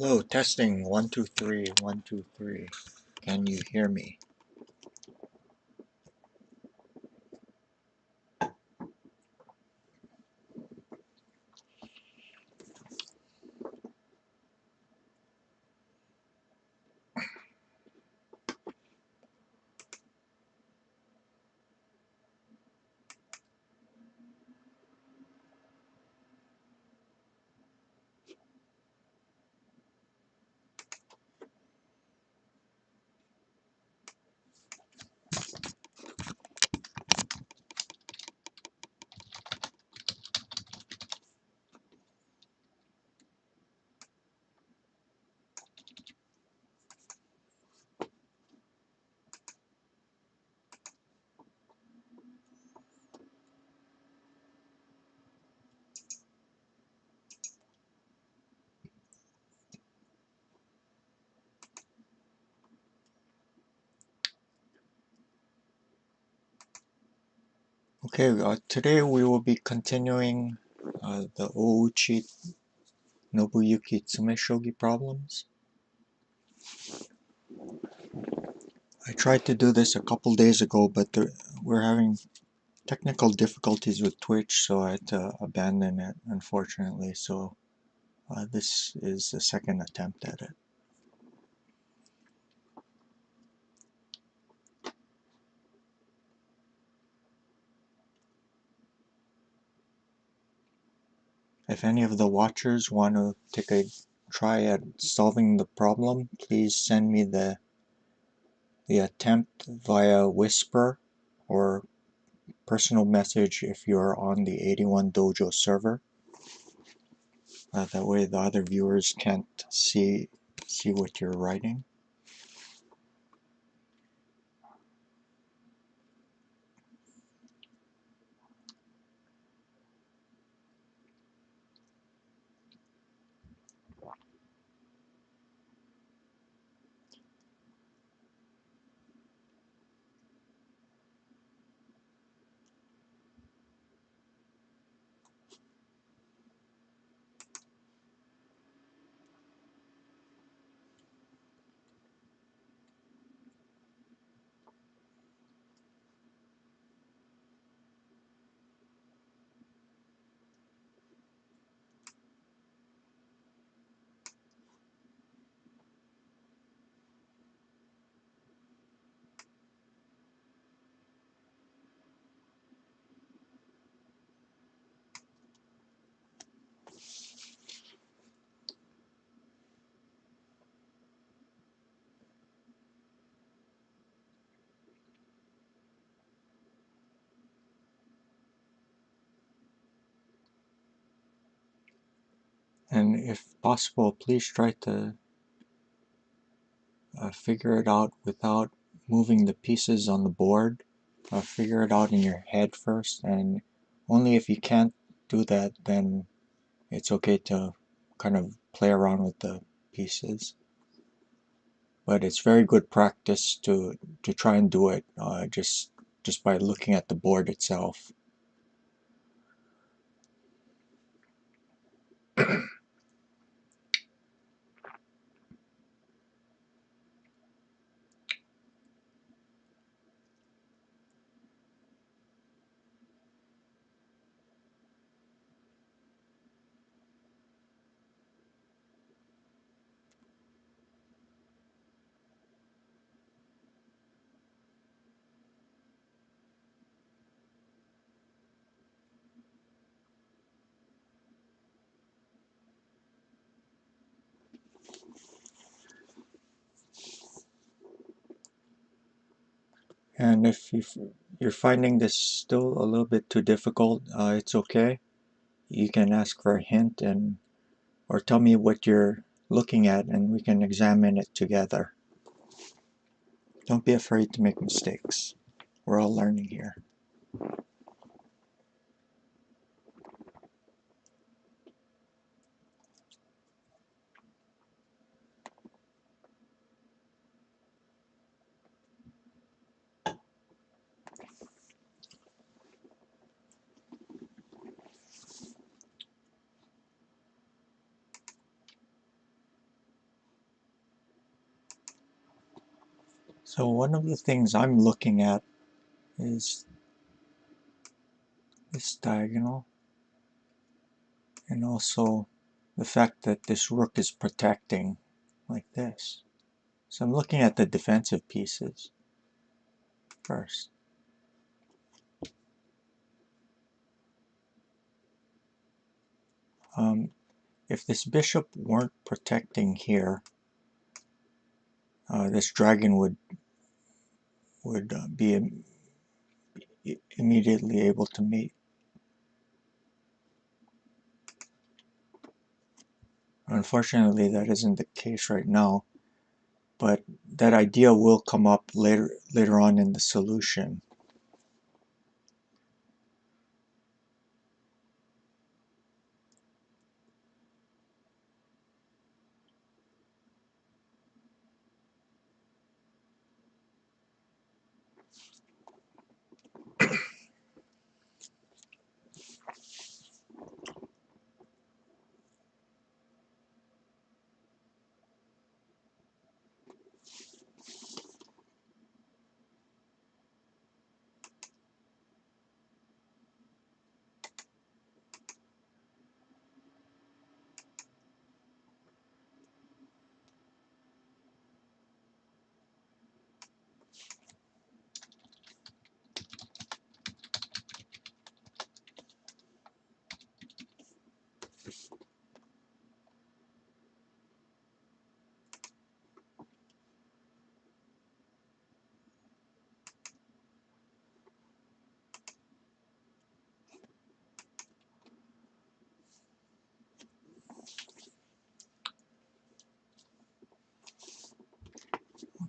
Hello, testing 1 2 3 1 2 3. Can you hear me? Okay, today we will be continuing the Ouchi Nobuyuki tsumeshogi problems. I tried to do this a couple days ago, but we're having technical difficulties with Twitch, so I had to abandon it, unfortunately. So this is the second attempt at it. If any of the watchers want to take a try at solving the problem, please send me the attempt via Whisper or personal message if you're on the 81 Dojo server. That way the other viewers can't see what you're writing. And if possible, please try to figure it out without moving the pieces on the board. Figure it out in your head first, and only if you can't do that, then it's okay to kind of play around with the pieces. But it's very good practice to try and do it just by looking at the board itself. And if you're finding this still a little bit too difficult, it's okay. You can ask for a hint or tell me what you're looking at, and we can examine it together. Don't be afraid to make mistakes. We're all learning here. So one of the things I'm looking at is this diagonal, and also the fact that this rook is protecting like this. So I'm looking at the defensive pieces first. If this bishop weren't protecting here, this dragon would be immediately able to mate. Unfortunately, that isn't the case right now, but that idea will come up later on in the solution.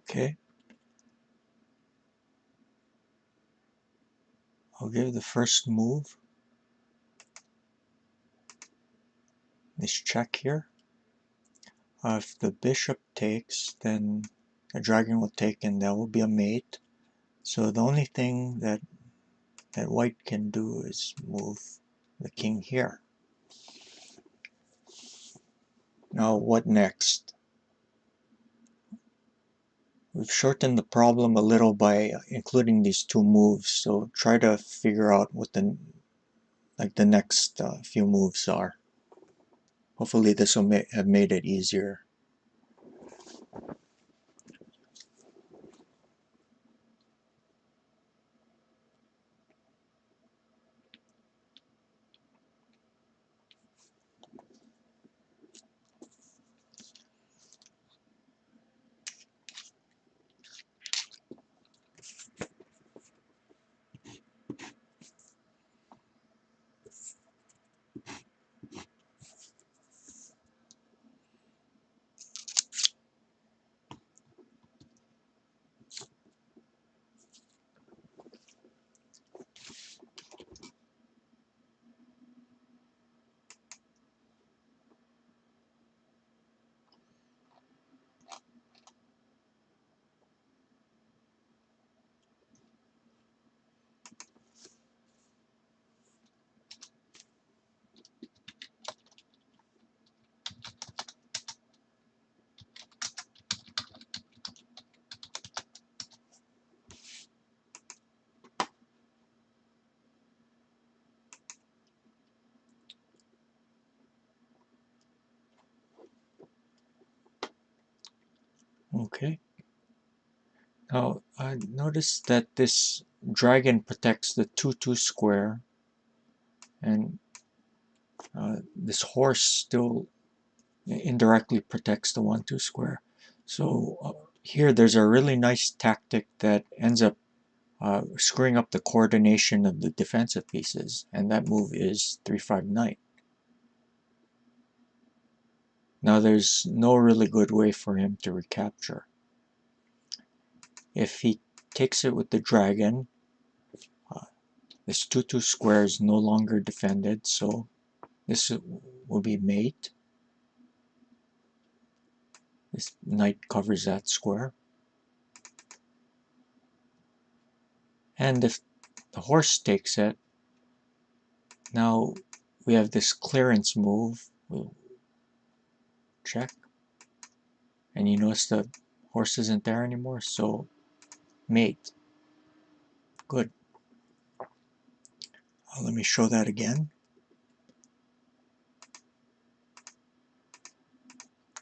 Okay, I'll give the first move this check here. If the bishop takes, then the dragon will take and that will be a mate. So the only thing that white can do is move the king here. Now what next? We've shortened the problem a little by including these two moves, so try to figure out what the next few moves are. Hopefully this will have made it easier. Okay. Now notice that this dragon protects the 2-2 square, and this horse still indirectly protects the 1-2 square. So here there's a really nice tactic that ends up screwing up the coordination of the defensive pieces, and that move is 3-5 knight. Now there's no really good way for him to recapture. If he takes it with the dragon, this 2-2 square is no longer defended, so this will be mate. This knight covers that square. And if the horse takes it, now we have this clearance move. We'll check. And you notice the horse isn't there anymore, so mate. Good. Let me show that again.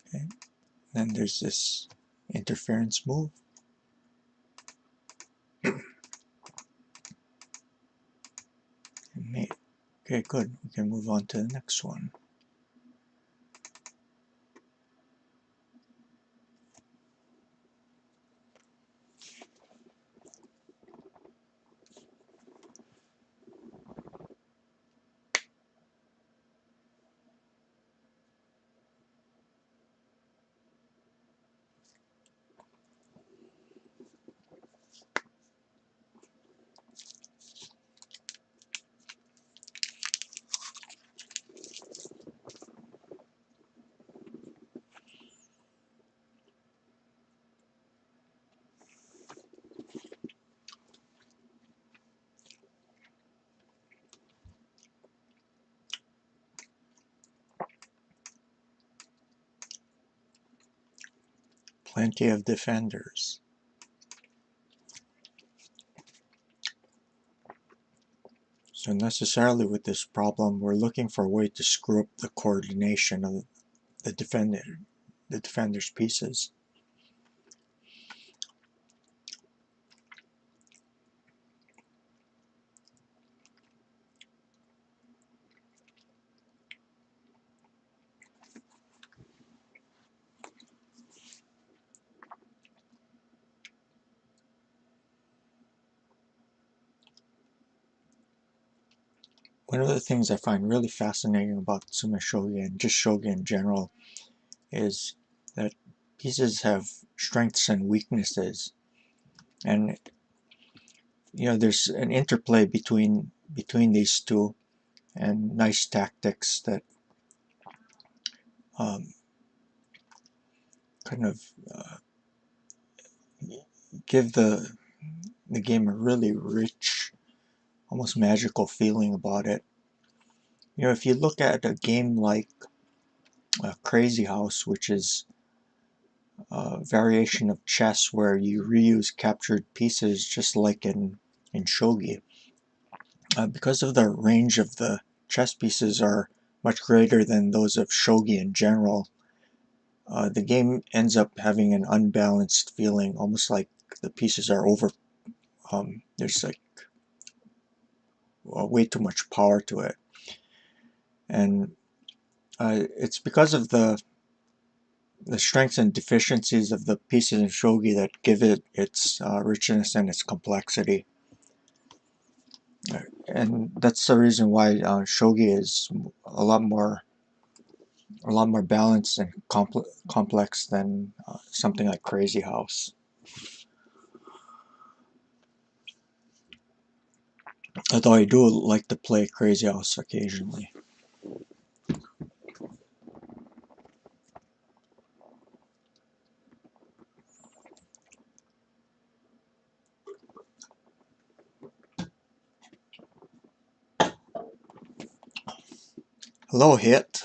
Okay. Then there's this interference move. Mate. Okay, good. We can move on to the next one. Plenty of defenders. So necessarily with this problem, we're looking for a way to screw up the coordination of the defender's pieces. One of the things I find really fascinating about tsumeshogi and just shogi in general is that pieces have strengths and weaknesses, and there's an interplay between these two, and nice tactics that kind of give the game a really rich, almost magical feeling about it. If you look at a game like Crazy House, which is a variation of chess where you reuse captured pieces just like in shogi, because of the range of the chess pieces are much greater than those of shogi in general, the game ends up having an unbalanced feeling, almost like the pieces are over. There's like way too much power to it, and it's because of the strengths and deficiencies of the pieces in shogi that give it its richness and its complexity. And that's the reason why shogi is a lot more balanced and complex than something like Crazy House. Although I do like to play Crazy House occasionally. Hello, Hit.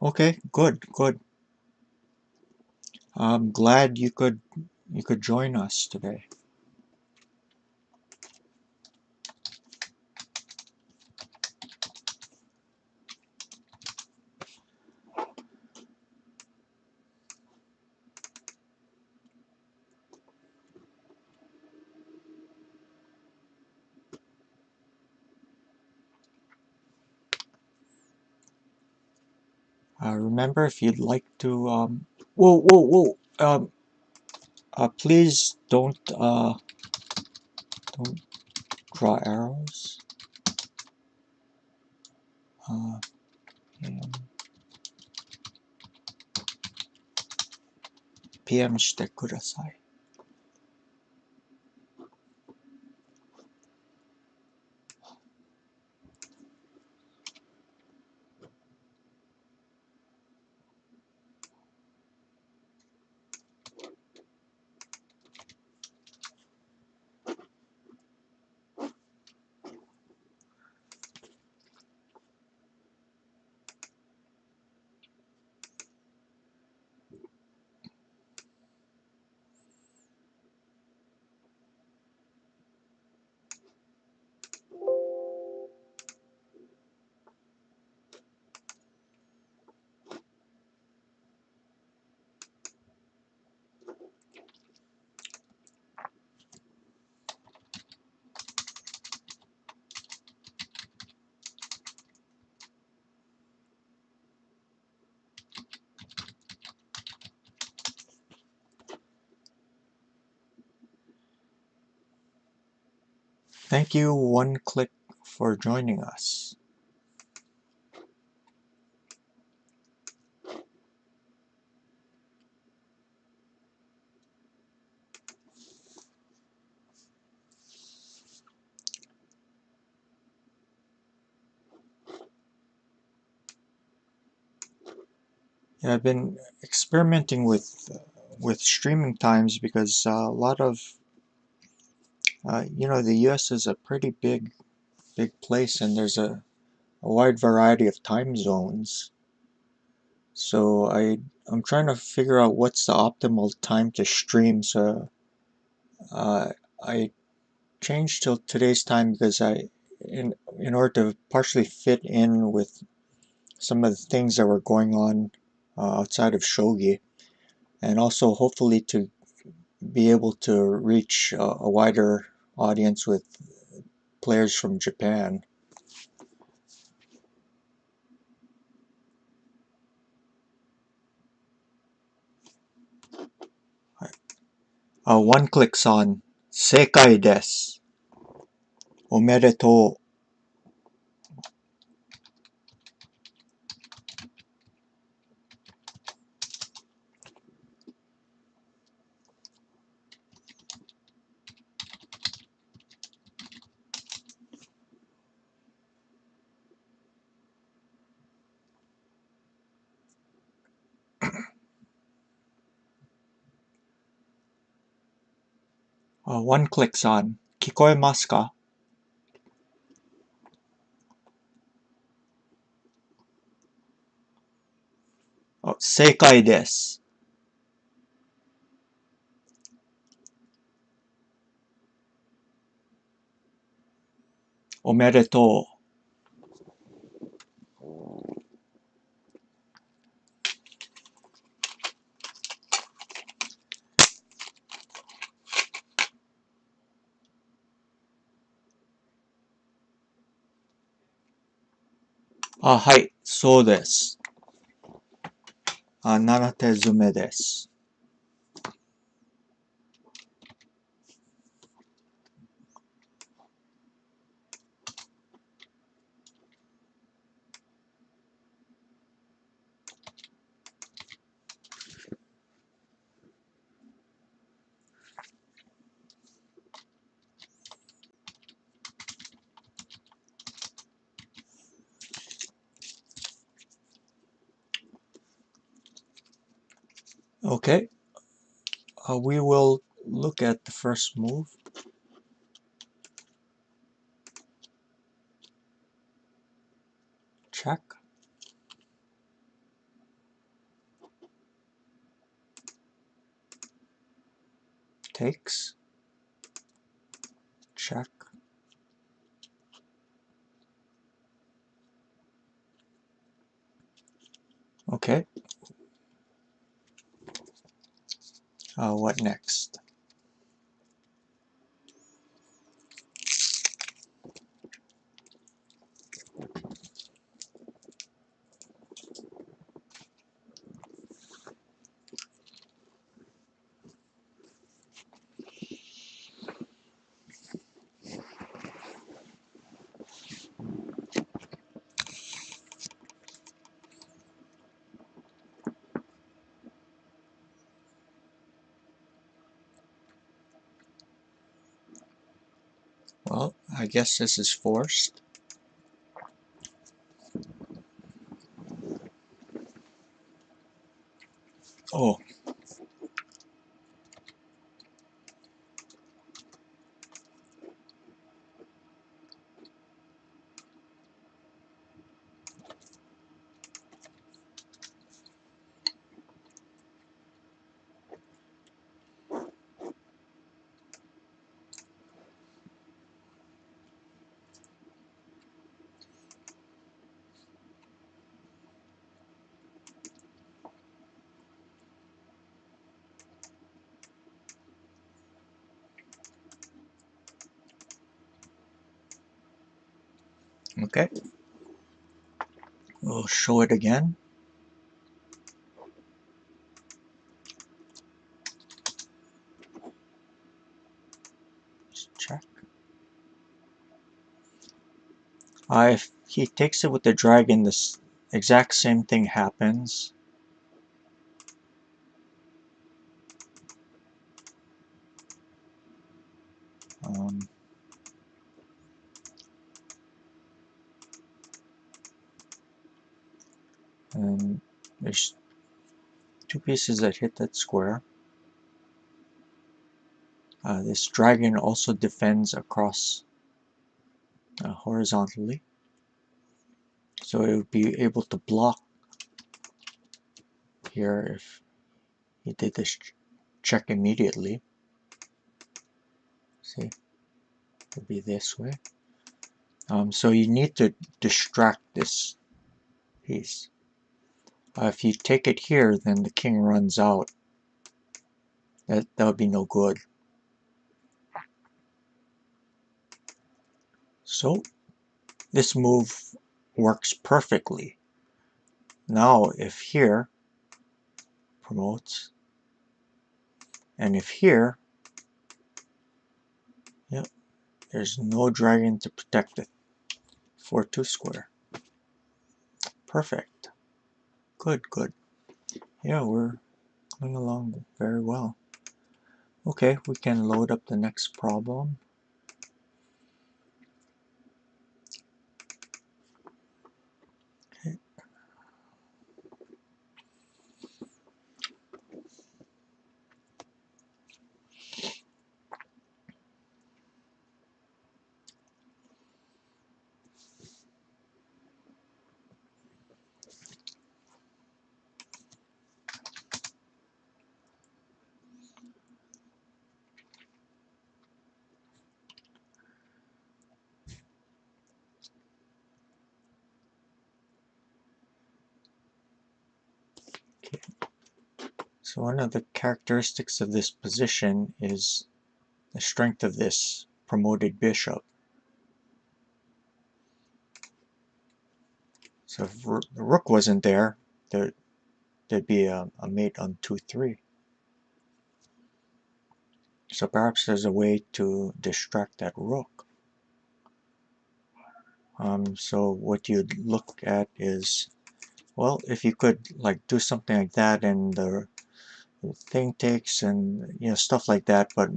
Okay, good. I'm glad you could join us today. Remember, if you'd like to, whoa, whoa, whoa, please don't draw arrows. PM してください. Thank you, One Click, for joining us. Yeah, I've been experimenting with streaming times because a lot of the U.S. is a pretty big place, and there's a wide variety of time zones. So I'm trying to figure out what's the optimal time to stream. So uh, I changed till today's time because in order to partially fit in with some of the things that were going on outside of shogi, and also hopefully to be able to reach a wider audience with players from Japan. One clicks on 正解です。おめでとう。One clicks on 聞こえますか？正解です。おめでとう。はい、そうです。7手詰めです。Okay, we will look at the first move. Check. Takes. Check. Okay. What next? I guess this is forced. Oh, okay. We'll show it again. Let's check. If he takes it with the dragon, this exact same thing happens. Um, and there's two pieces that hit that square. This dragon also defends across horizontally, so it would be able to block here if he did this check immediately. See, it would be this way. So you need to distract this piece. If you take it here, then the king runs out. That would be no good. So this move works perfectly. Now if here promotes, and if here, yep, there's no dragon to protect the 4-2 square. Perfect. Good, good. Yeah, we're coming along very well. Okay, we can load up the next problem. Okay. So one of the characteristics of this position is the strength of this promoted bishop. So if the rook wasn't there, there'd be a mate on 2-3. So perhaps there's a way to distract that rook. So what you'd look at is, well, if you could like do something like that and the thing takes and stuff like that, but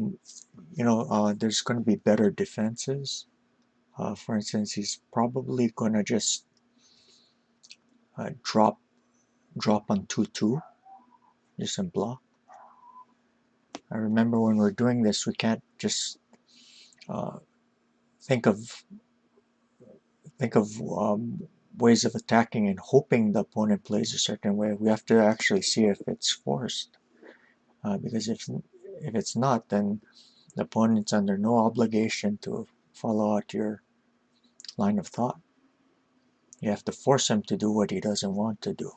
there's going to be better defenses. For instance, he's probably going to just drop on 2-2 just in block. I remember when we're doing this, we can't just think of ways of attacking and hoping the opponent plays a certain way. We have to actually see if it's forced, because if it's not, then the opponent's under no obligation to follow out your line of thought. You have to force him to do what he doesn't want to do,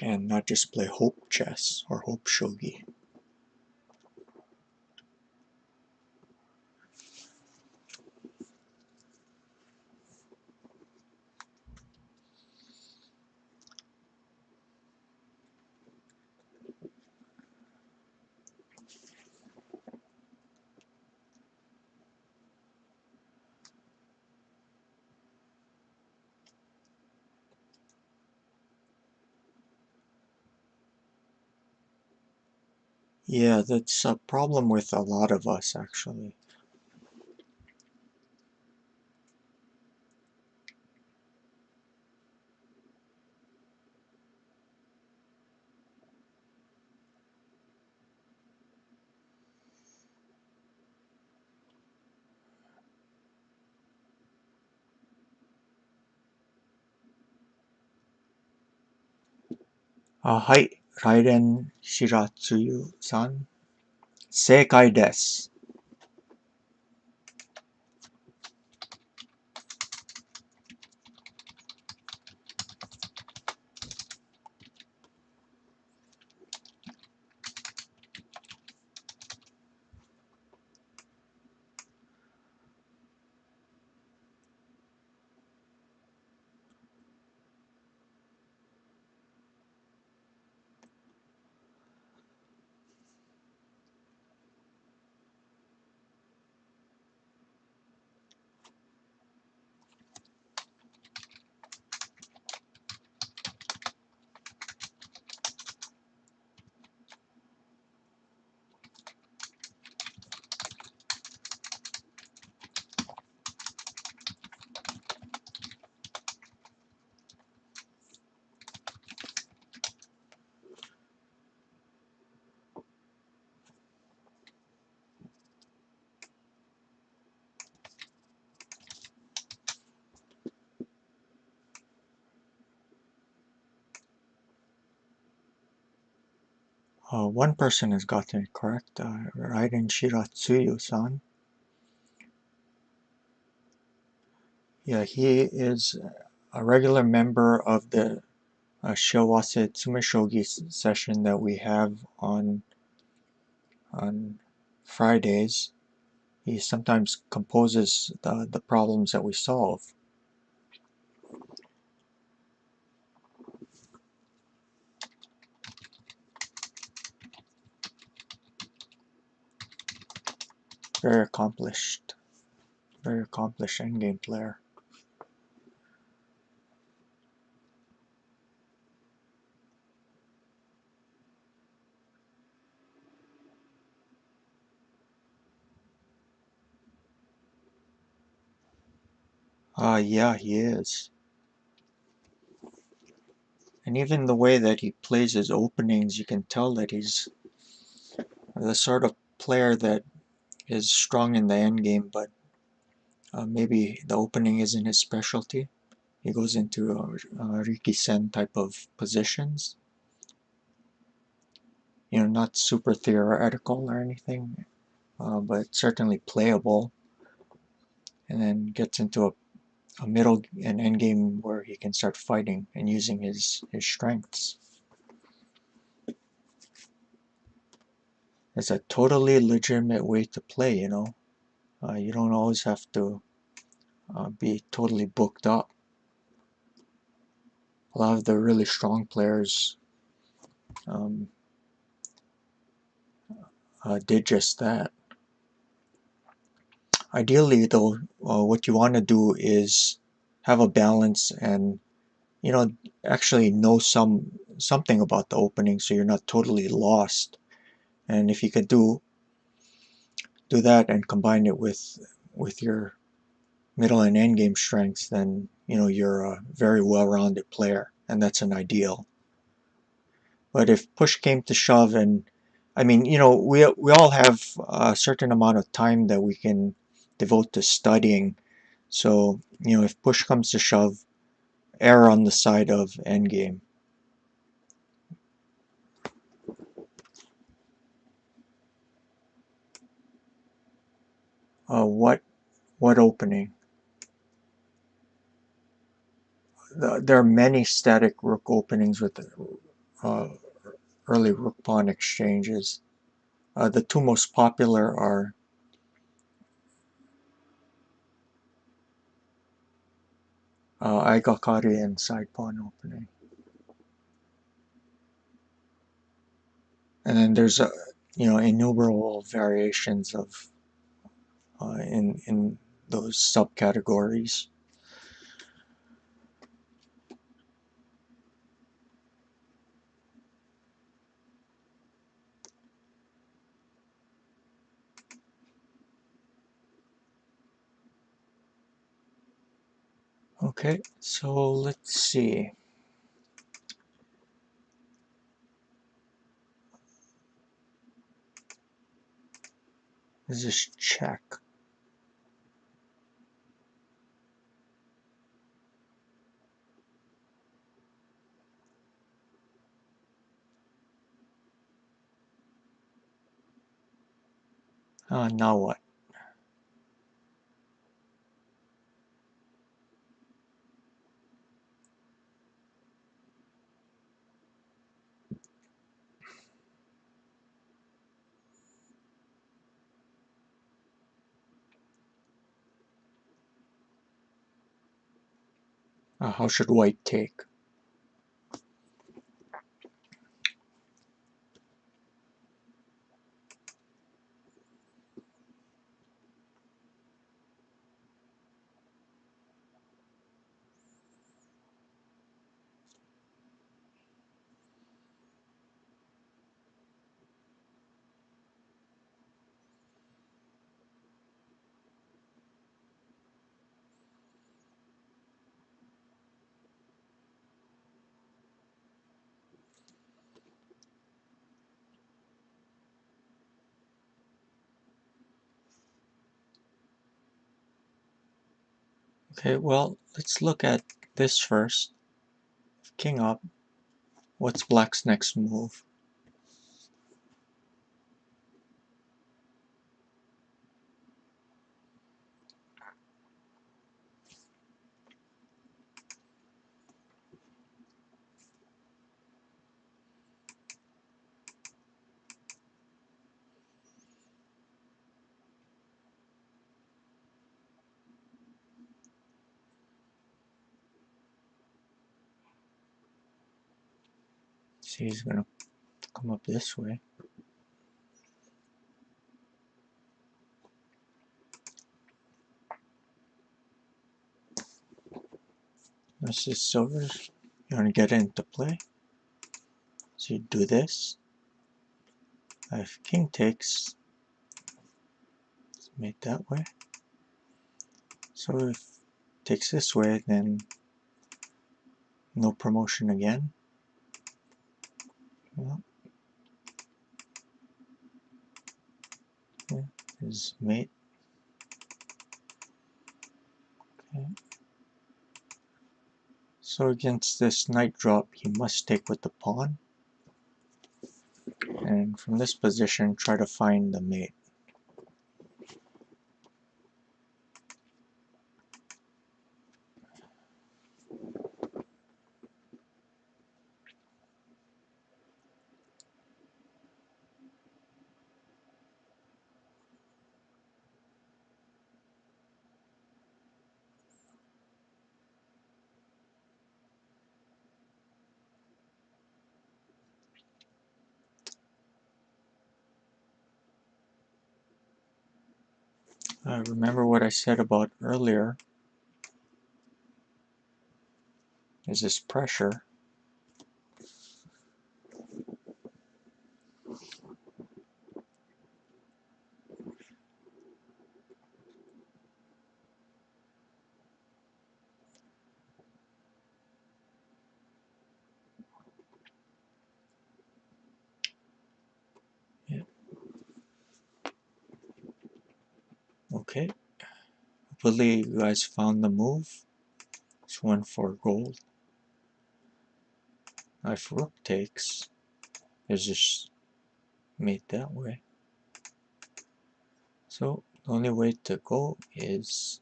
and not just play hope chess or hope shogi. Yeah, that's a problem with a lot of us, actually. はい、ライデンシラツユさん、正解です。One person has gotten it correct, Raiden Shiratsuyu-san. Yeah, he is a regular member of the Shiawase Tsumeshogi session that we have on Fridays. He sometimes composes the problems that we solve. Very accomplished endgame player. Yeah, he is. And even the way that he plays his openings, you can tell that he's the sort of player that is strong in the endgame, but maybe the opening isn't his specialty. He goes into Riki-sen type of positions. Not super theoretical or anything, but certainly playable. And then gets into a middle and end game where he can start fighting and using his strengths. It's a totally legitimate way to play, you know. You don't always have to be totally booked up. A lot of the really strong players um, did just that. Ideally, though, what you want to do is have a balance and actually know something about the opening, so you're not totally lost. And if you could do that and combine it with your middle and end game strengths, then you're a very well-rounded player, and that's an ideal. But if push came to shove, and I mean, we all have a certain amount of time that we can devote to studying. So if push comes to shove, err on the side of endgame. What opening? There are many static rook openings with uh, early rook pawn exchanges. The two most popular are Aigakari and side pawn opening. And then there's innumerable variations of in those subcategories. Okay, so let's see. Let's just check. Now what? How should white take? Okay, well, let's look at this first. King up. What's black's next move? See, he's gonna come up this way. This is silver. You want to get it into play. So you do this. If king takes, it's made that way. So if takes this way, then no promotion again. Well, yeah, is mate. Okay. So against this knight drop, he must take with the pawn. And from this position, try to find the mate. Remember what I said about earlier, is this pressure. Yeah. Okay, hopefully you guys found the move. This one for gold. If rook takes, is just made that way. So the only way to go is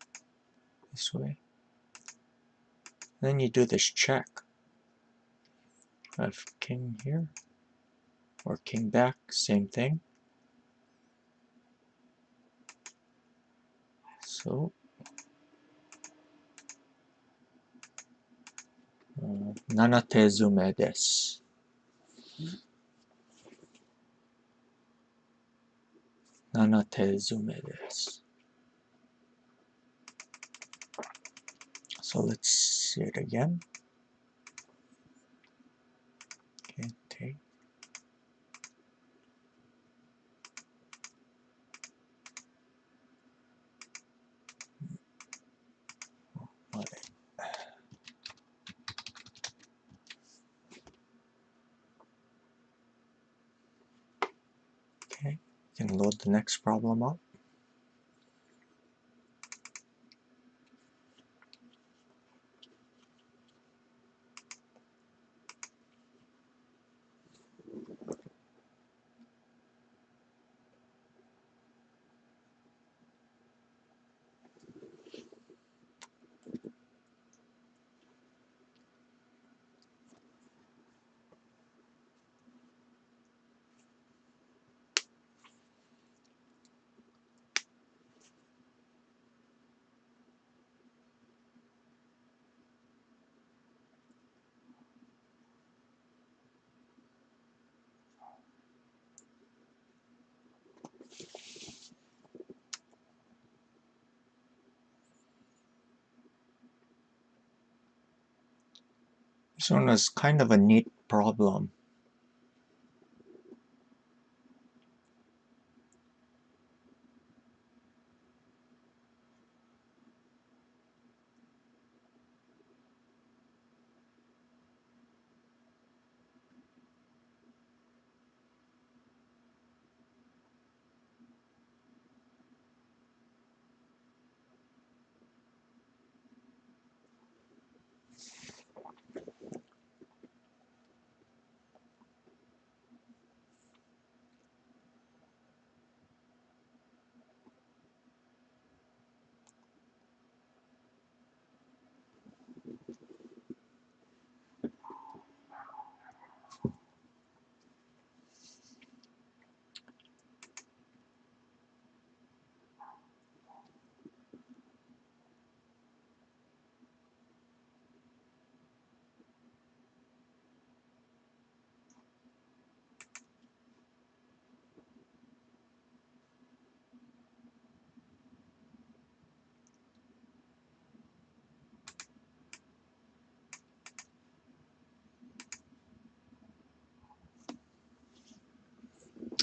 this way. Then you do this check. If king here or king back, same thing. So nanatezume desu. Nanatezume desu. So let's see it again. Okay, take. Okay, you can load the next problem up. This one was kind of a neat problem.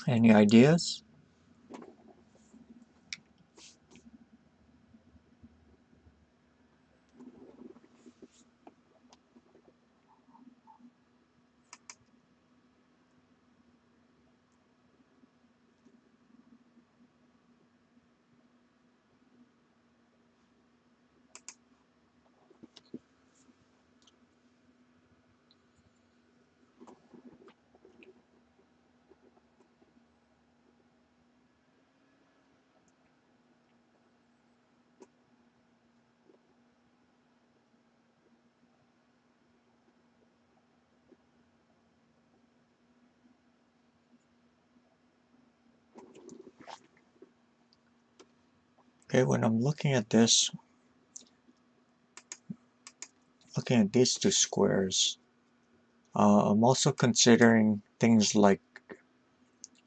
Any ideas? Okay, when I'm looking at this, looking at these two squares, I'm also considering things like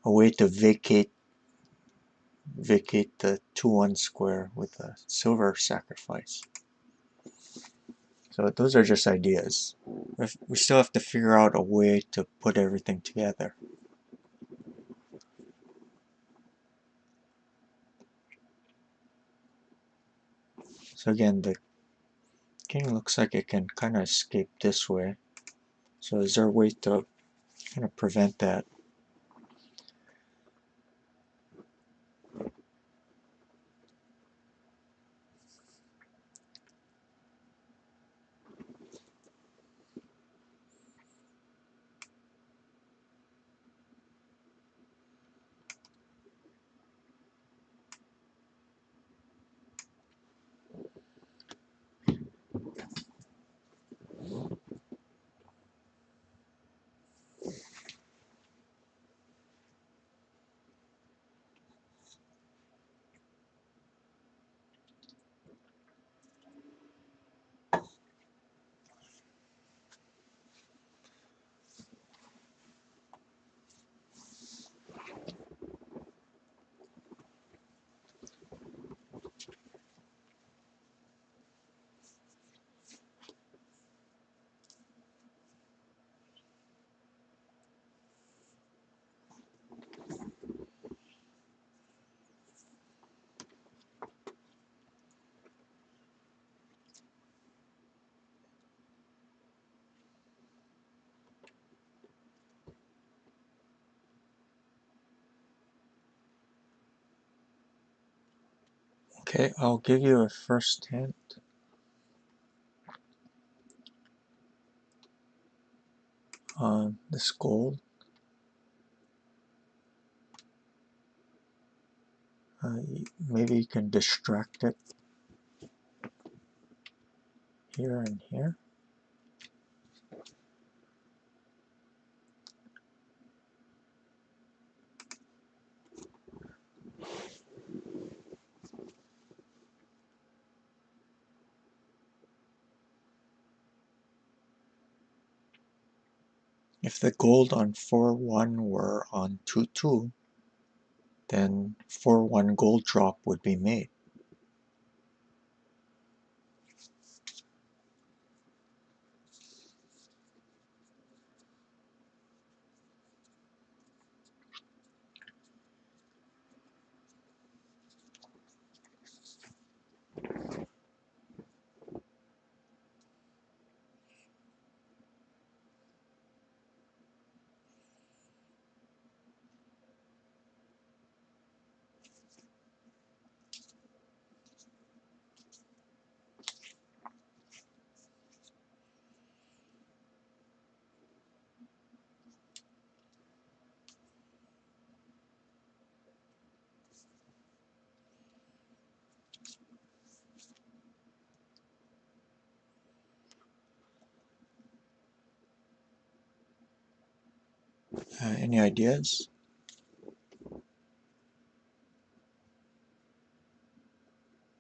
a way to vacate the 2-1 square with a silver sacrifice. So those are just ideas. We still have to figure out a way to put everything together. So again, the king looks like it can kind of escape this way. So is there a way to kind of prevent that? Okay, I'll give you a first hint. This gold. Maybe you can distract it here and here. If the gold on 4-1 were on 2-2, then 4-1 gold drop would be made. Any ideas?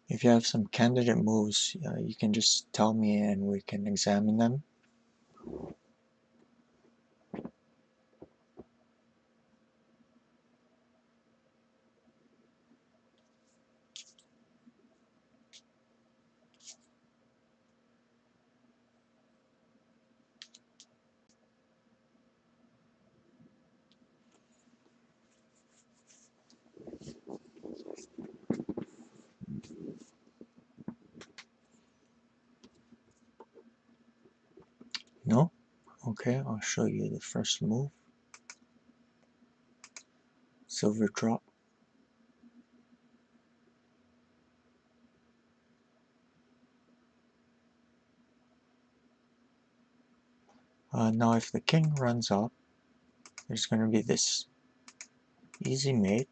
If you have some candidate moves, you can just tell me and we can examine them. No? Okay, I'll show you the first move. Silver drop. Now if the king runs up, there's going to be this easy mate.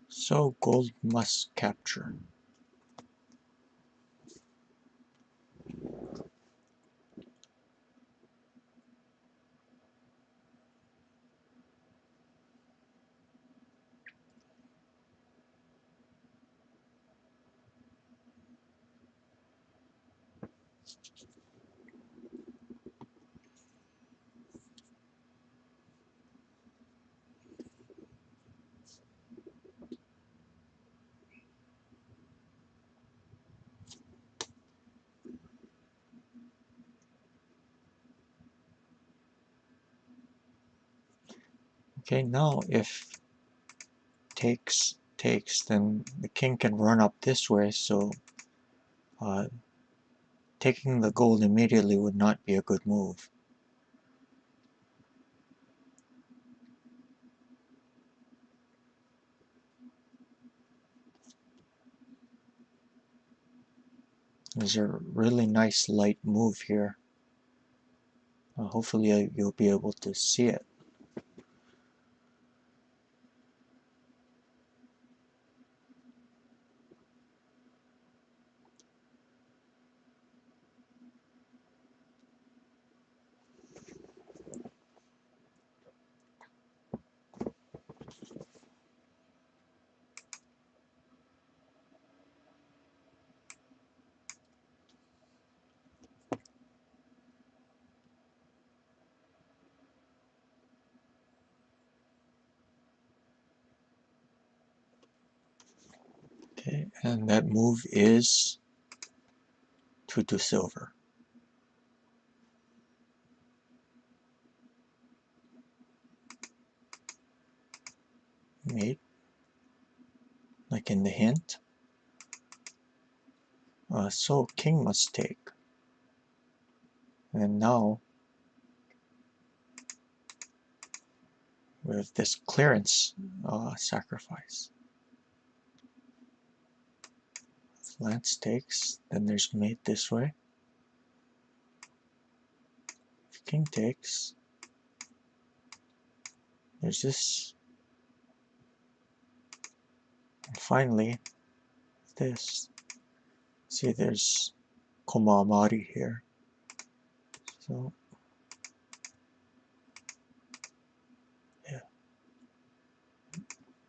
So gold must capture. Okay, now if takes, then the king can run up this way, so taking the gold immediately would not be a good move. There's a really nice light move here. Hopefully you'll be able to see it. Okay, and that move is to silver. Mate, like in the hint. So king must take. And now we have this clearance sacrifice. If lance takes, then there's mate this way. If king takes, there's this. And finally, this. See, there's Komamari here. So, yeah.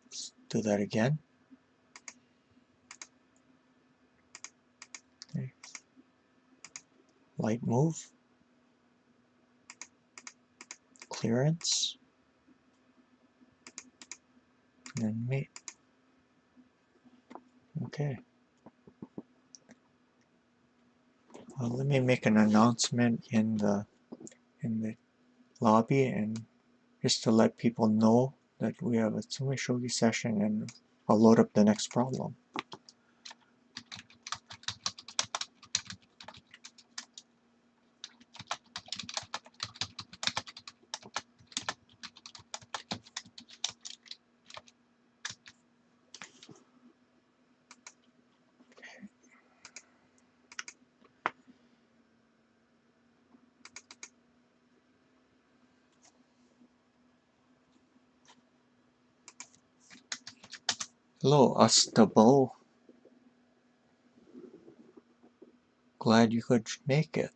Let's do that again. Okay. Light move. Clearance. And then mate. Okay. Let me make an announcement in the lobby, and just to let people know that we have a tsumeshogi session, and I'll load up the next problem. Hello, Astabo. Glad you could make it.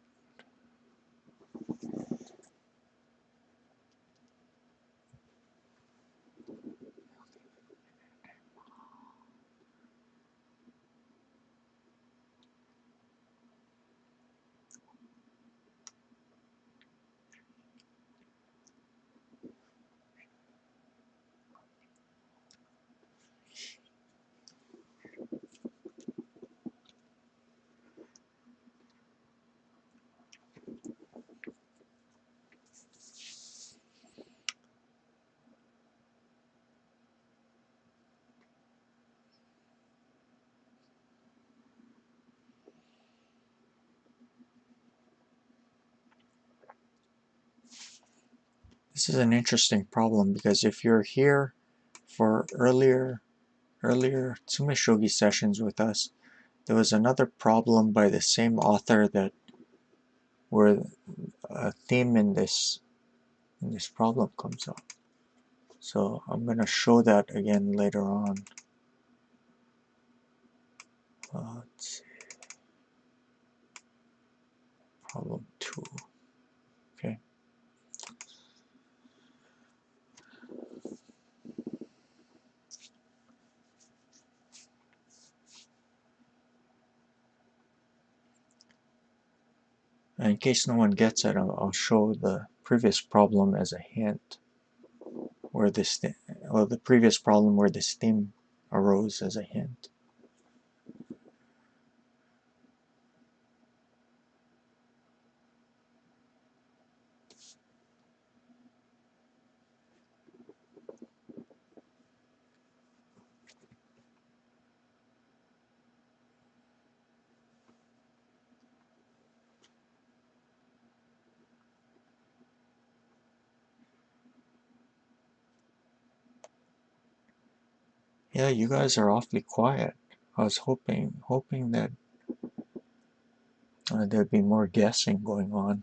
This is an interesting problem because if you're here for earlier tsumeshogi sessions with us, there was another problem by the same author that where a theme in this problem comes up. So I'm going to show that again later on. Let's see. Problem 2. Okay. And in case no one gets it, I'll show the previous problem as a hint, where this well, the previous problem where this theme arose as a hint. Yeah, you guys are awfully quiet. I was hoping that there'd be more guessing going on.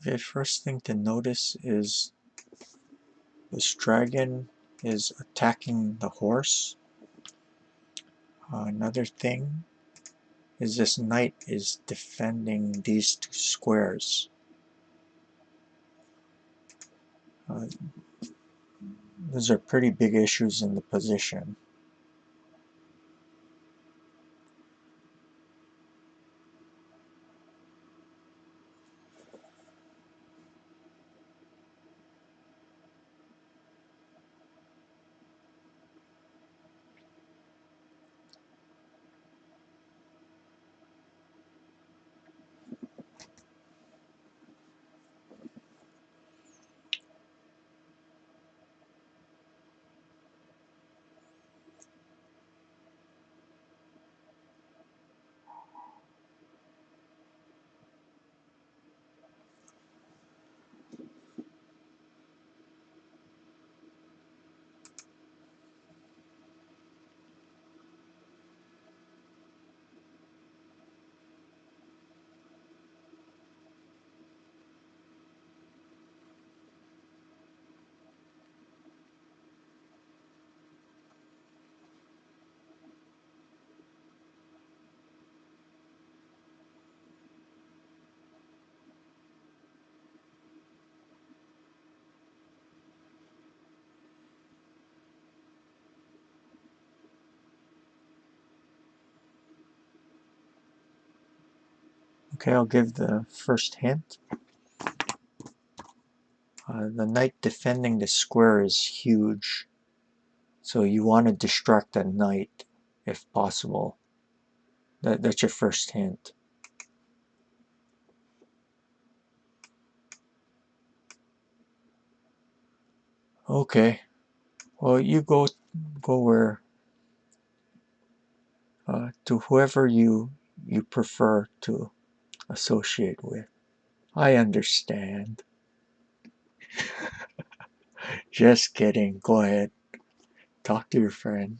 Okay, first thing to notice is this dragon is attacking the horse. Another thing is this knight is defending these two squares. Those are pretty big issues in the position. Okay, I'll give the first hint. The knight defending the square is huge, so you want to distract that knight if possible. That's your first hint. Okay, well you go where to whoever you prefer to associate with. I understand. Just kidding. Go ahead. Talk to your friend.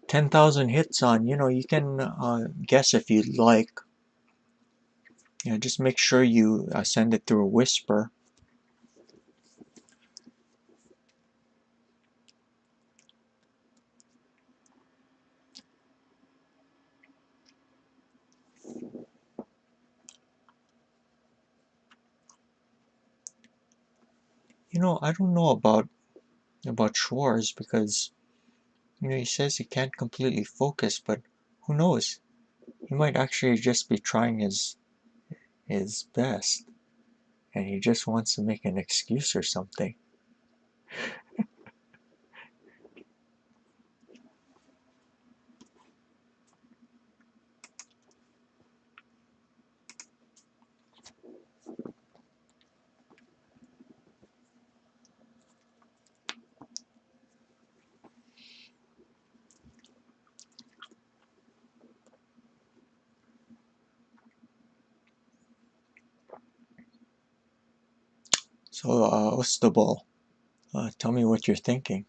10,000 hits on, you can guess if you'd like. Just make sure you send it through a whisper. I don't know about Schwartz because he says he can't completely focus, but who knows? He might actually just be trying his best, and he just wants to make an excuse or something. So, Ostable, tell me what you're thinking.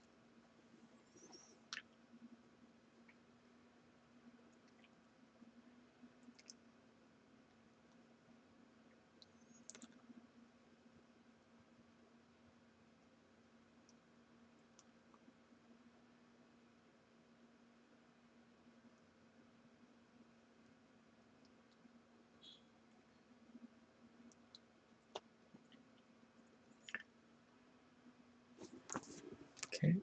Okay,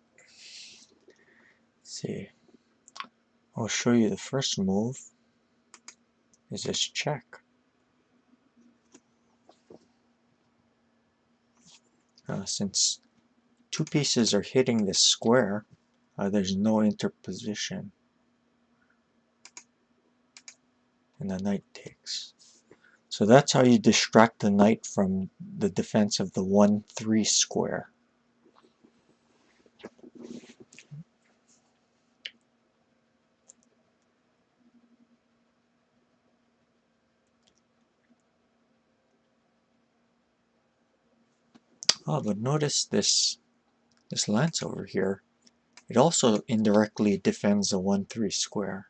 let's see. I'll show you the first move is this check. Since two pieces are hitting this square, there's no interposition, and the knight takes. So that's how you distract the knight from the defense of the 1-3 square. Oh, but notice this lance over here. It also indirectly defends the 1-3 square.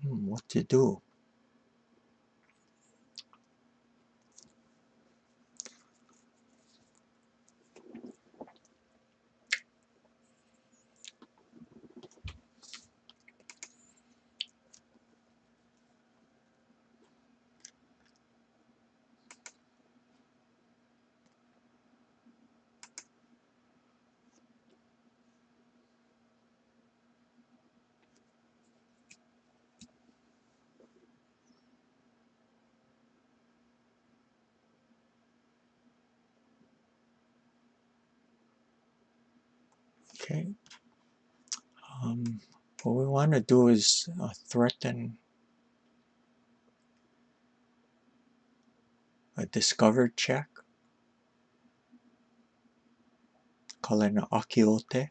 What to do? Okay. What we want to do is threaten a discovered check. Call it an akiote.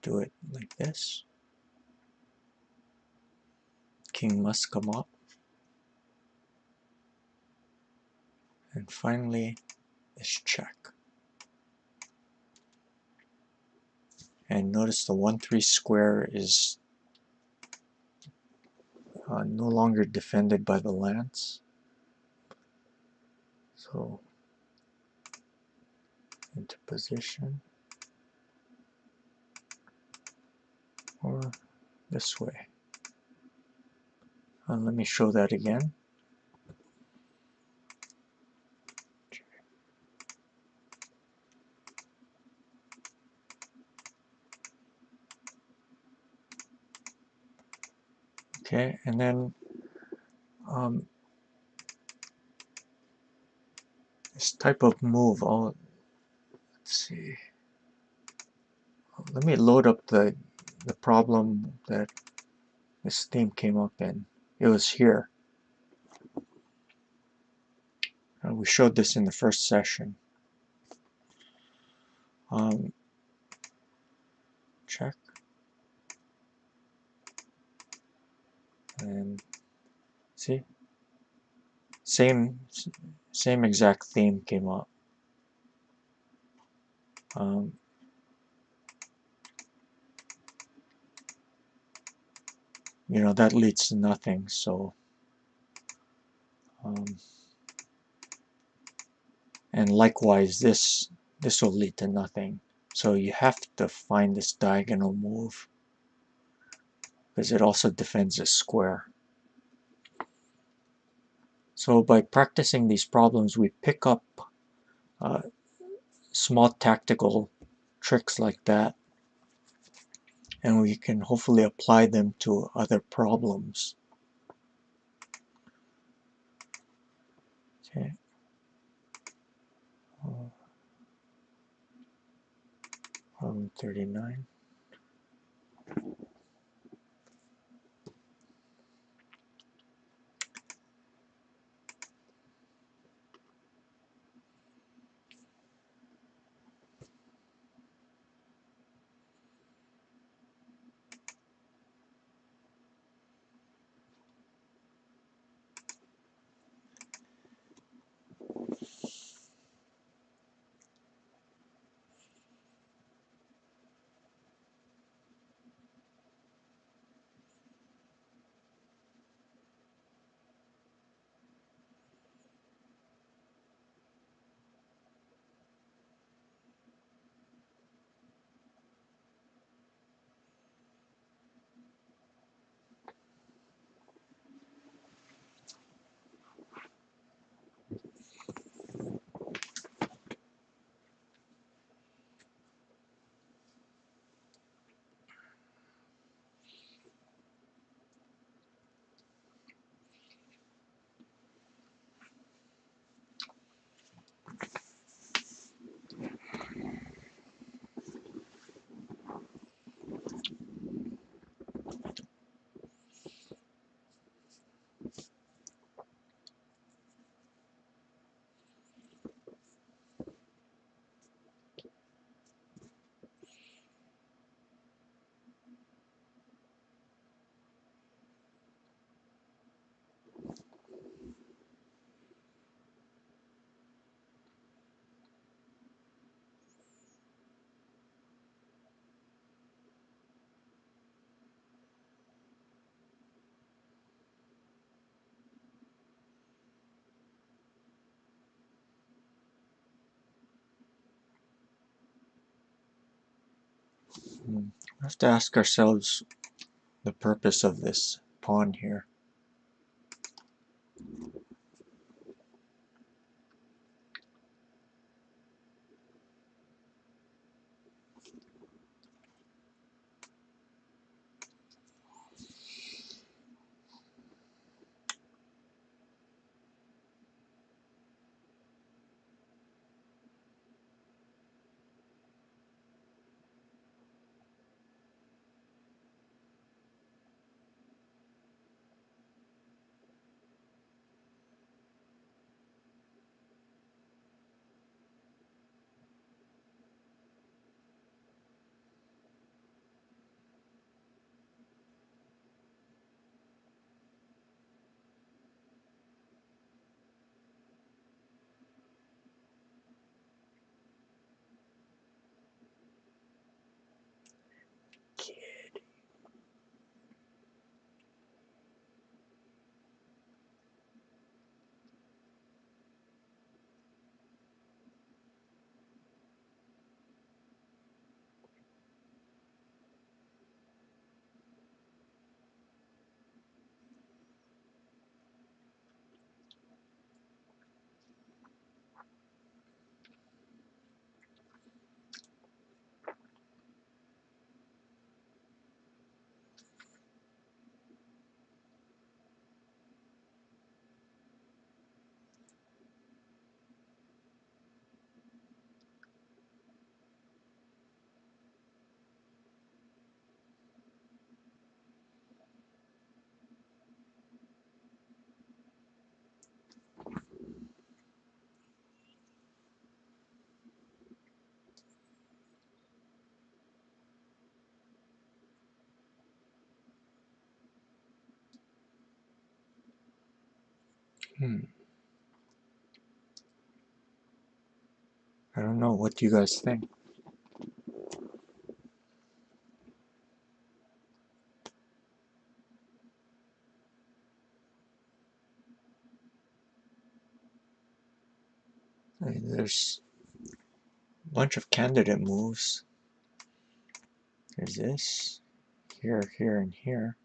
Do it like this. King must come up. And finally, this check. And notice the 1-3 square is no longer defended by the lance. So, into position. Or this way. Let me show that again. Okay, and then this type of move, let's see. Let me load up the problem that this theme came up in. It was here. We showed this in the first session. Check. And see? Same same exact theme came up. Um, that leads to nothing, so um, and likewise this will lead to nothing. So you have to find this diagonal move because it also defends a square. So by practicing these problems, we pick up uh, small tactical tricks like that, and we can hopefully apply them to other problems. Okay. Problem 39. We have to ask ourselves the purpose of this pawn here. Hmm. I don't know, what do you guys think? I mean, there's a bunch of candidate moves. There's this, here, here, and here.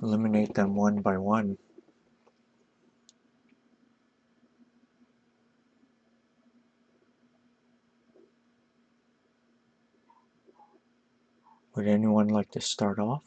Eliminate them one by one. Would anyone like to start off?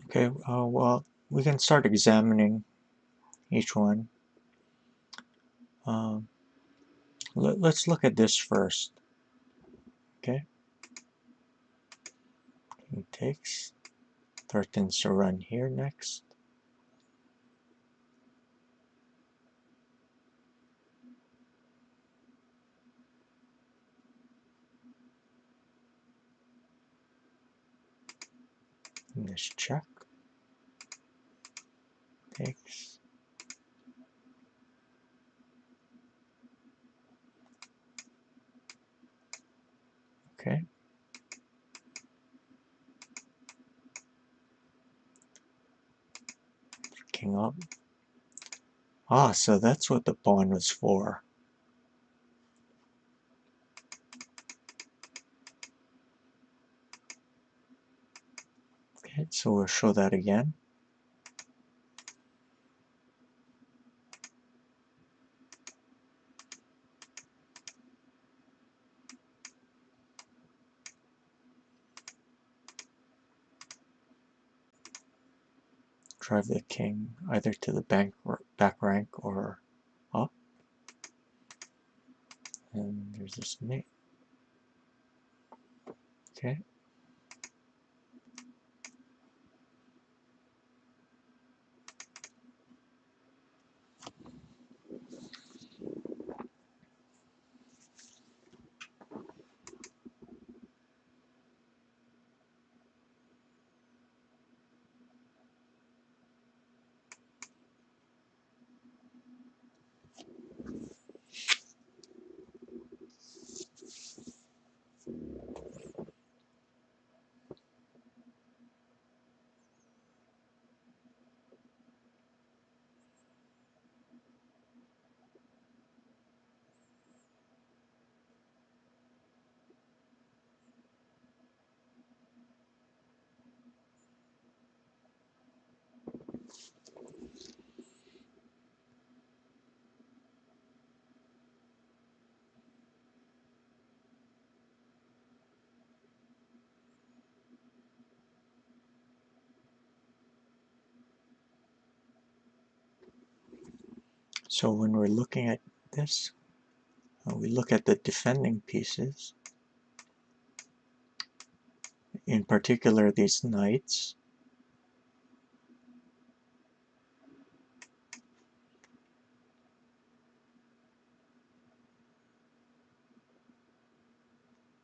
Okay, well, we can start examining each one. Let's look at this first. Okay. He takes, threatens to run here next. And this check. Takes. Okay. King up. Ah, so that's what the pawn was for. Okay, so we'll show that again. Drive the king either to the back rank or up. And there's this mate. Okay. So when we're looking at this, we look at the defending pieces, in particular these knights.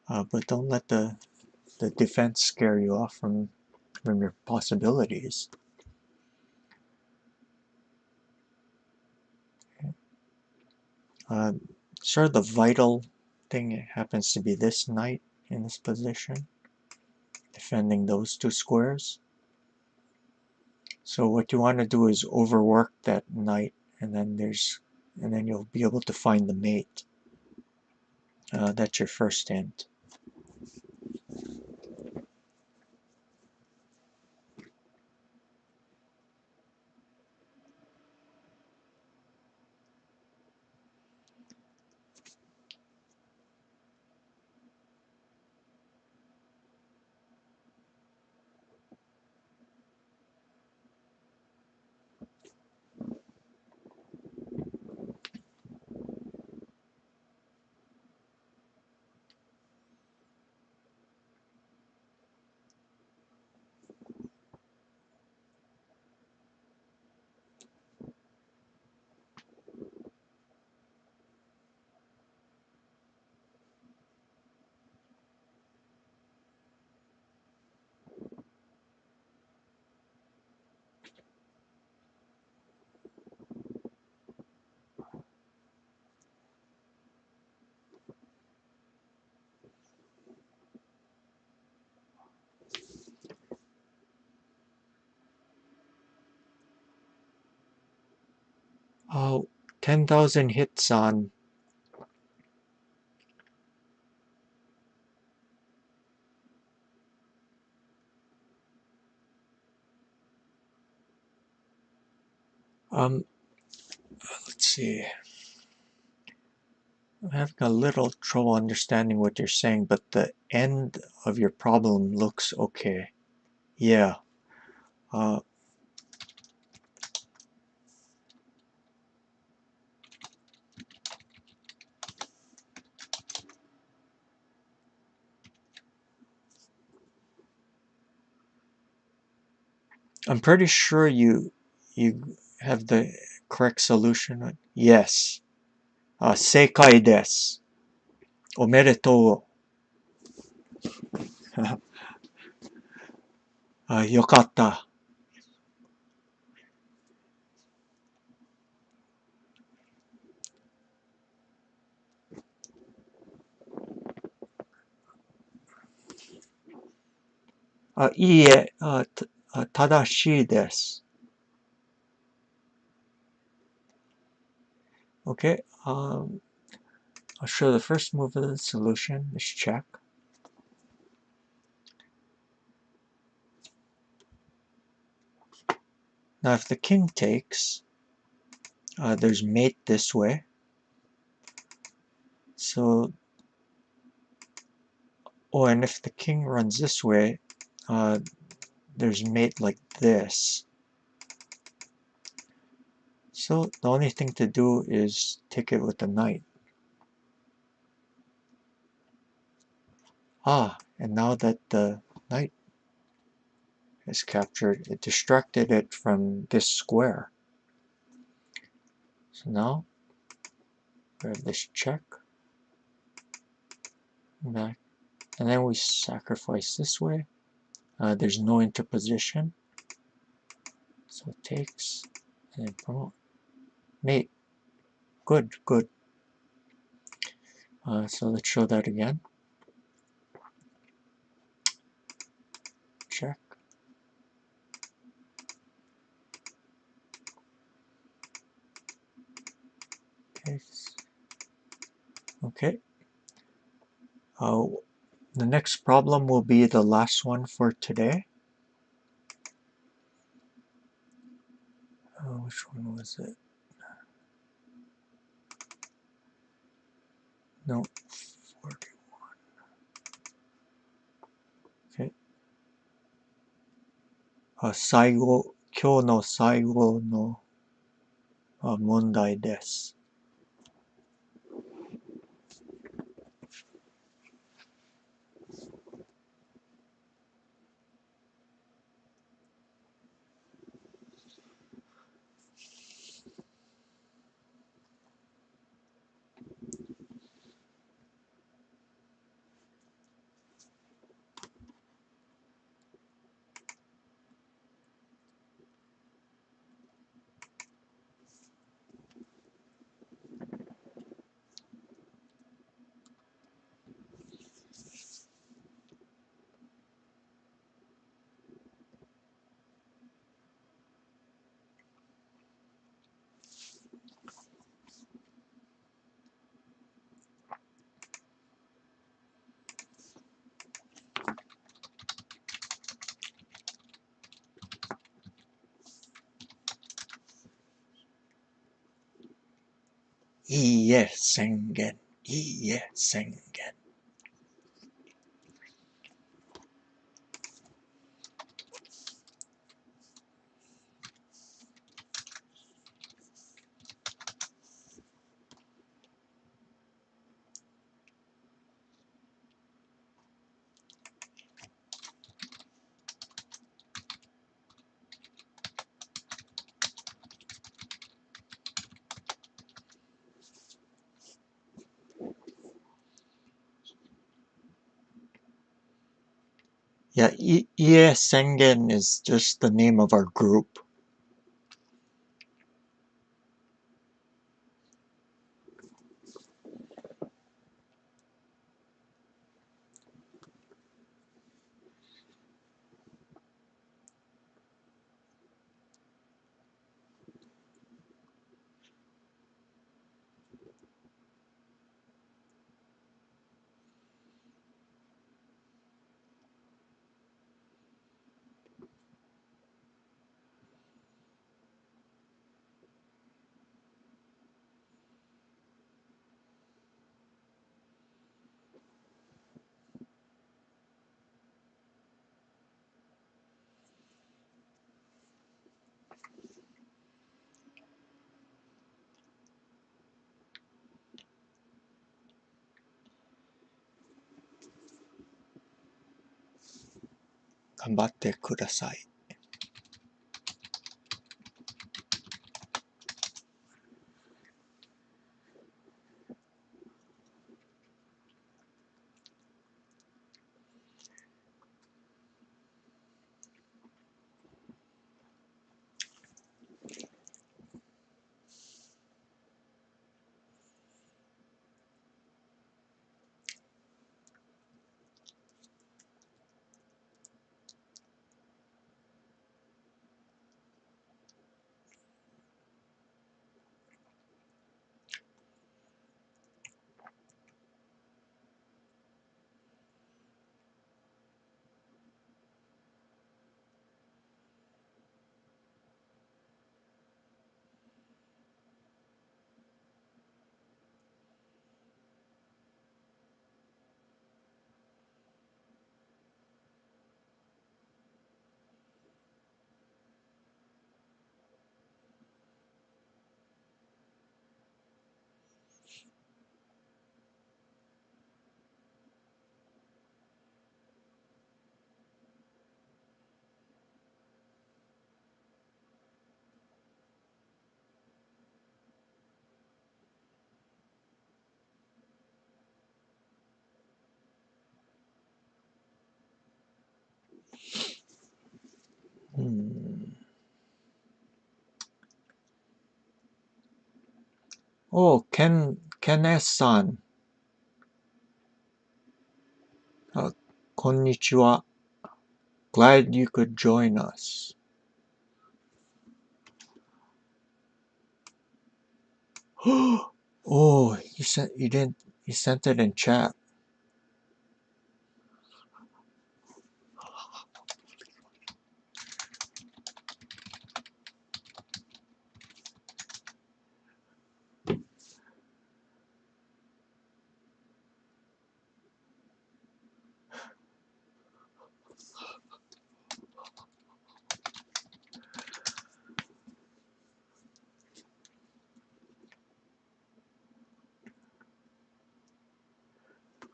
But don't let the defense scare you off from your possibilities. Sort of the vital thing happens to be this knight in this position, defending those two squares. So what you want to do is overwork that knight, and then you'll be able to find the mate. That's your first hint. 10,000 hits on let's see. I'm having a little trouble understanding what you're saying, but the end of your problem looks okay. Yeah. I'm pretty sure you have the correct solution. Yes. 正解です。おめでとう。よかった。いいえ、正しいです。Okay, I'll show the first move of the solution, this check. Now if the king takes, there's mate this way. So, oh, and if the king runs this way, there's mate like this. So the only thing to do is take it with the knight. And now that the knight is captured, it distracted it from this square. So now, grab this check, back, and then we sacrifice this way. There's no interposition, so it takes, and then promote. Mate. Good, good. So let's show that again. Check. Okay. The next problem will be the last one for today. Which one was it? No, 41. Okay. 今日の最後の問題です。いいえ宣言。いいえ宣言。Yeah, ES Sengen is just the name of our group. 頑張ってください。Oh, Ken S-san. こんにちは. Glad you could join us. Oh, you sent it in chat.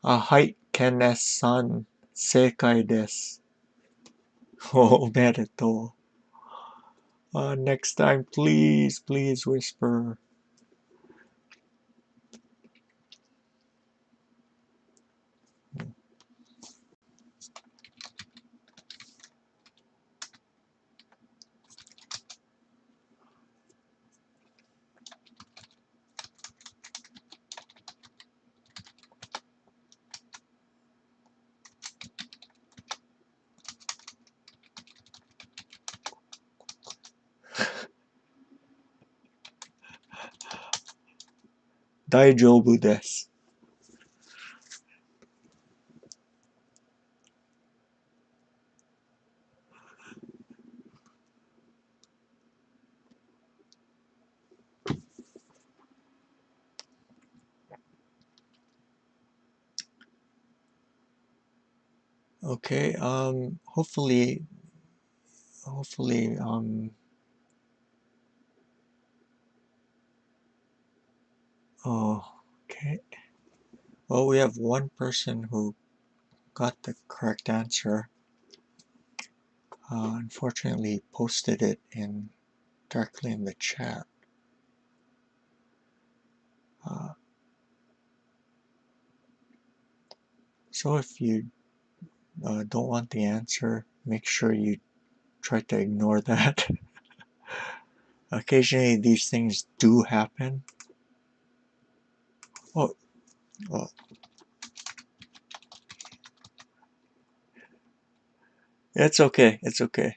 Hi, Ken S-san. 正解です。おめでとう. Next time, please whisper. Daijoubu desu. Okay, hopefully, okay. Well, we have one person who got the correct answer. Unfortunately, posted it directly in the chat. So if you don't want the answer, make sure you try to ignore that. Occasionally these things do happen. Oh, it's okay. It's okay.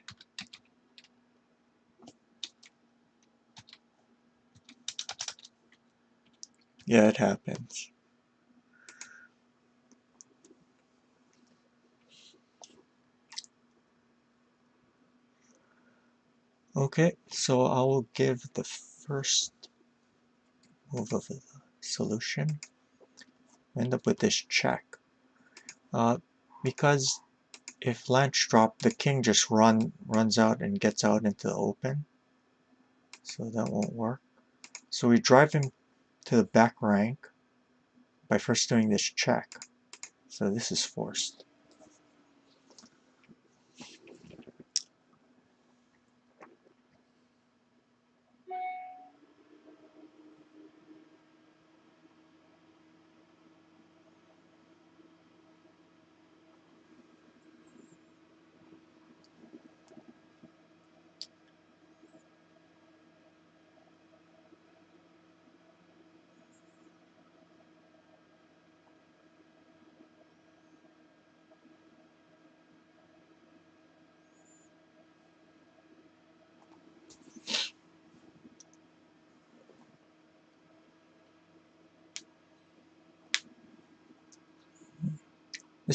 Yeah, it happens. Okay, so I will give the first move of the solution. End up with this check. Because if Lance dropped, the king just runs out and gets out into the open. So that won't work. So we drive him to the back rank by first doing this check. So this is forced.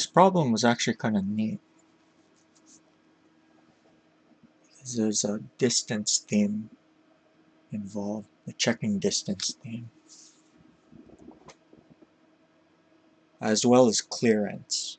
This problem was actually kind of neat. There's a distance theme involved, the checking distance theme, as well as clearance.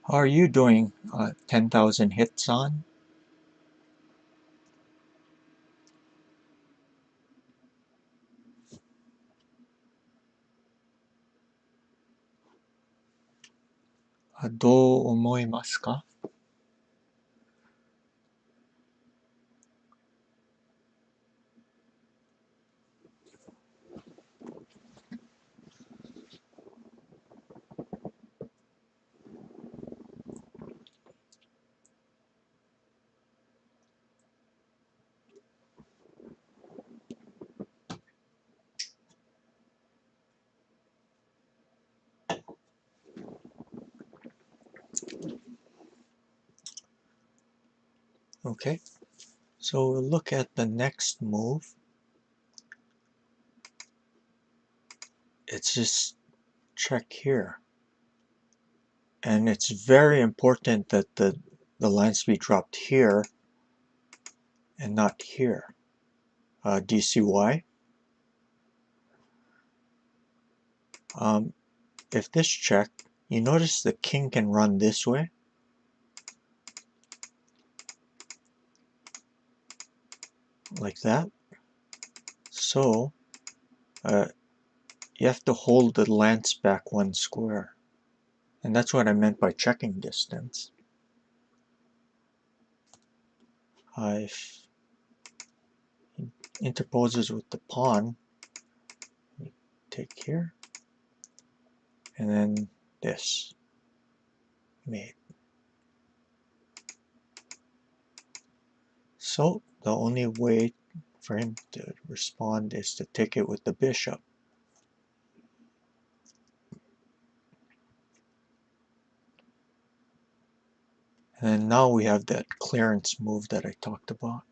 How are you doing, 10,000 hits on? Do omoimasu ka? Okay, so we'll look at the next move. It's just check here. And it's very important that the line speed dropped here and not here. Do you see why? If this check, you notice the king can run this way. Like that. So, you have to hold the lance back one square. And that's what I meant by checking distance. If he interposes with the pawn, you take here, and then this, mate. So, the only way for him to respond is to take it with the bishop. And now we have that clearance move that I talked about.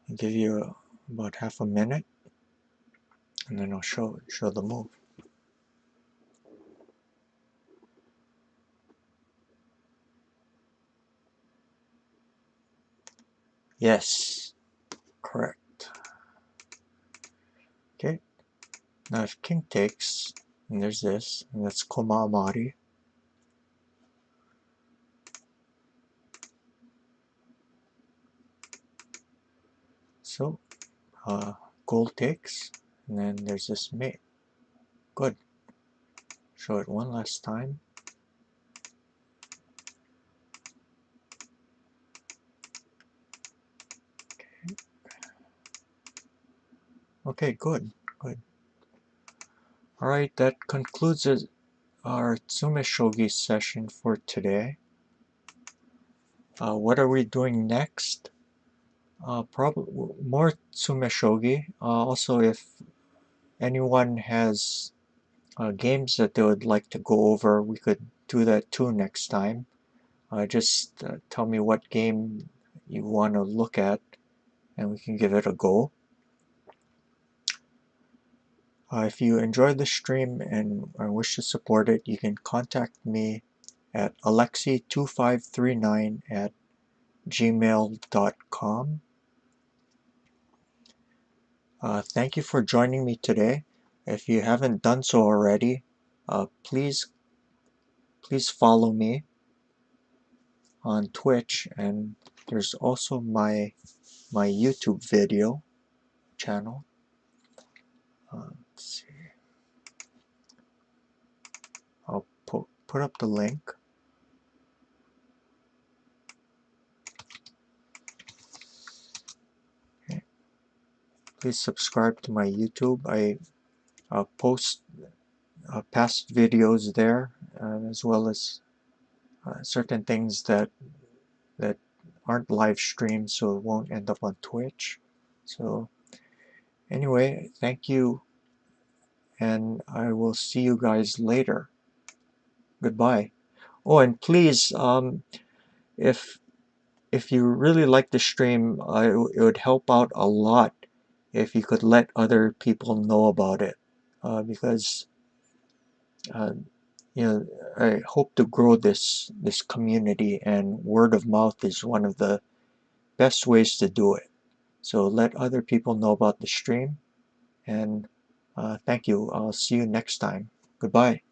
I'll give you about half a minute, and then I'll show the move. Yes, correct. Okay, now if king takes, and there's this, and that's koma amari. So, gold takes, and then there's this mate. Good. Show it one last time. Okay, good, good. Alright, that concludes our tsumeshogi session for today. What are we doing next? Probably more tsumeshogi. Also, if anyone has games that they would like to go over, we could do that too next time. Just tell me what game you want to look at, and we can give it a go. If you enjoyed the stream and wish to support it, you can contact me at alexi2539@gmail.com. Thank you for joining me today. If you haven't done so already, please follow me on Twitch, and there's also my YouTube video channel. put up the link. Okay. Please subscribe to my YouTube. I post past videos there, as well as certain things that aren't live streamed, so it won't end up on Twitch. So anyway, thank you, and I will see you guys later. Goodbye. Oh, and please, if you really like the stream, it would help out a lot if you could let other people know about it, because you know, I hope to grow this community, and word of mouth is one of the best ways to do it. So let other people know about the stream, and thank you. I'll see you next time. Goodbye.